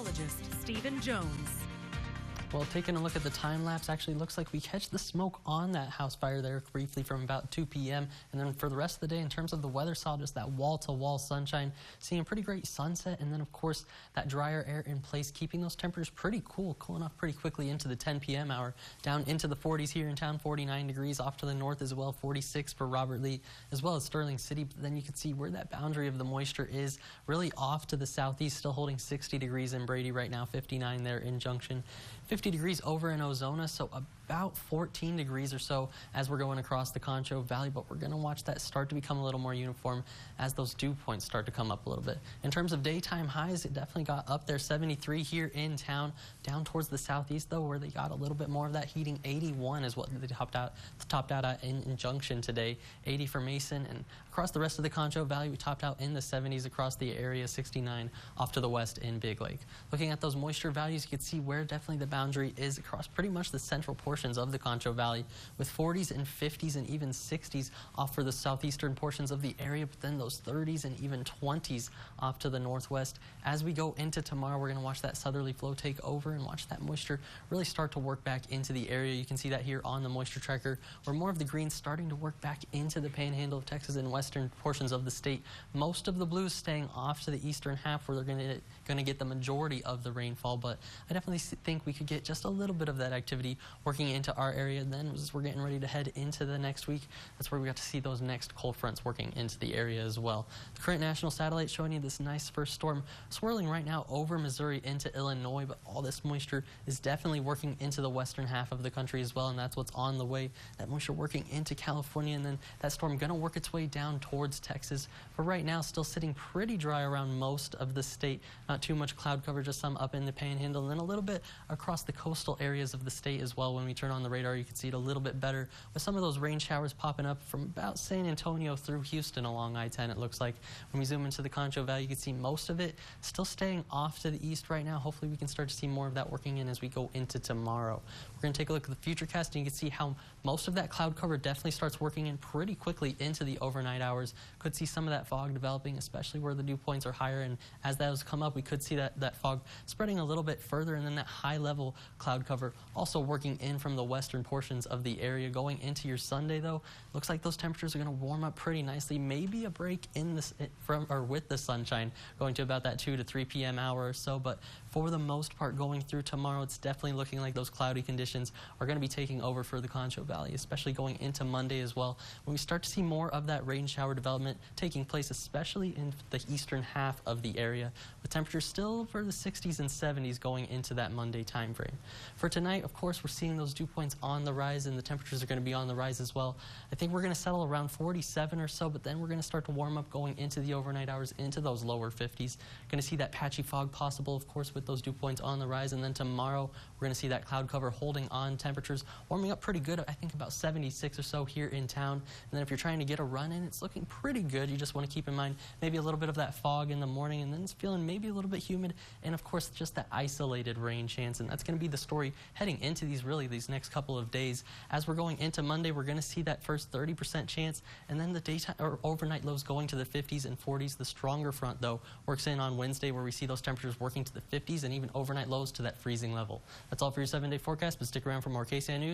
meteorologist, Stephen Jones. Well, taking a look at the time lapse, actually looks like we catch the smoke on that house fire there briefly from about 2 p.m. And then for the rest of the day, in terms of the weather, saw just that wall-to-wall sunshine, seeing a pretty great sunset, and then of course that drier air in place, keeping those temperatures pretty cool, cooling off pretty quickly into the 10 p.m. hour, down into the 40s here in town, 49 degrees off to the north as well, 46 for Robert Lee, as well as Sterling City. But then you can see where that boundary of the moisture is really off to the southeast, still holding 60 degrees in Brady right now, 59 there in Junction, 50 degrees over in Ozona, so about 14 degrees or so as we're going across the Concho Valley, but we're going to watch that start to become a little more uniform as those dew points start to come up a little bit. In terms of daytime highs, it definitely got up there, 73 here in town, down towards the southeast though, where they got a little bit more of that heating. 81 is what they topped out at in Junction today, 80 for Mason, and across the rest of the Concho Valley, we topped out in the 70s across the area, 69 off to the west in Big Lake. Looking at those moisture values, you can see where definitely the boundary is across pretty much the central portions of the Concho Valley, with 40s and 50s and even 60s off for the southeastern portions of the area, but then those 30s and even 20s off to the northwest. As we go into tomorrow, we're going to watch that southerly flow take over and watch that moisture really start to work back into the area. You can see that here on the moisture tracker, where more of the greens starting to work back into the panhandle of Texas and western portions of the state. Most of the blues staying off to the eastern half, where they're going to get the majority of the rainfall, but I definitely think we could get just a little bit of that activity working into our area. Then as we're getting ready to head into the next week, that's where we got to see those next cold fronts working into the area as well. The current national satellite showing you this nice first storm swirling right now over Missouri into Illinois, but all this moisture is definitely working into the western half of the country as well, and that's what's on the way. That moisture working into California, and then that storm going to work its way down towards Texas. For right now, still sitting pretty dry around most of the state. Not too much cloud cover, just some up in the panhandle, and then a little bit across the coastal areas of the state as well. When we turn on the radar, you can see it a little bit better with some of those rain showers popping up from about San Antonio through Houston along I-10. It looks like when we zoom into the Concho Valley, you can see most of it still staying off to the east right now. Hopefully we can start to see more of that working in as we go into tomorrow. We're going to take a look at the future cast, and you can see how most of that cloud cover definitely starts working in pretty quickly into the overnight hours. Could see some of that fog developing, especially where the dew points are higher, and as those come up, we could see that fog spreading a little bit further, and then that high level cloud cover also working in from the western portions of the area. Going into your Sunday though, looks like those temperatures are going to warm up pretty nicely. Maybe a break in this with the sunshine going to about that 2 to 3 p.m. hour or so, but for the most part going through tomorrow, it's definitely looking like those cloudy conditions are going to be taking over for the Concho Valley, especially going into Monday as well, when we start to see more of that rain shower development taking place, especially in the eastern half of the area, with temperatures still for the 60s and 70s going into that Monday time frame. For tonight, of course, we're seeing those dew points on the rise, and the temperatures are going to be on the rise as well. I think we're going to settle around 47 or so, but then we're going to start to warm up going into the overnight hours into those lower 50s. Going to see that patchy fog possible, of course, with those dew points on the rise, and then tomorrow we're going to see that cloud cover holding on, temperatures warming up pretty good, I think about 76 or so here in town. And then if you're trying to get a run in, it's looking pretty good. You just want to keep in mind maybe a little bit of that fog in the morning, and then it's feeling maybe a little bit humid, and of course just that isolated rain chance, and that's going to be the story heading into these next couple of days. As we're going into Monday, we're going to see that first 30% chance, and then the daytime or overnight lows going to the 50s and 40s. The stronger front though works in on Wednesday, where we see those temperatures working to the 50s and even overnight lows to that freezing level. That's all for your 7-day forecast, but stick around for more KSAN News.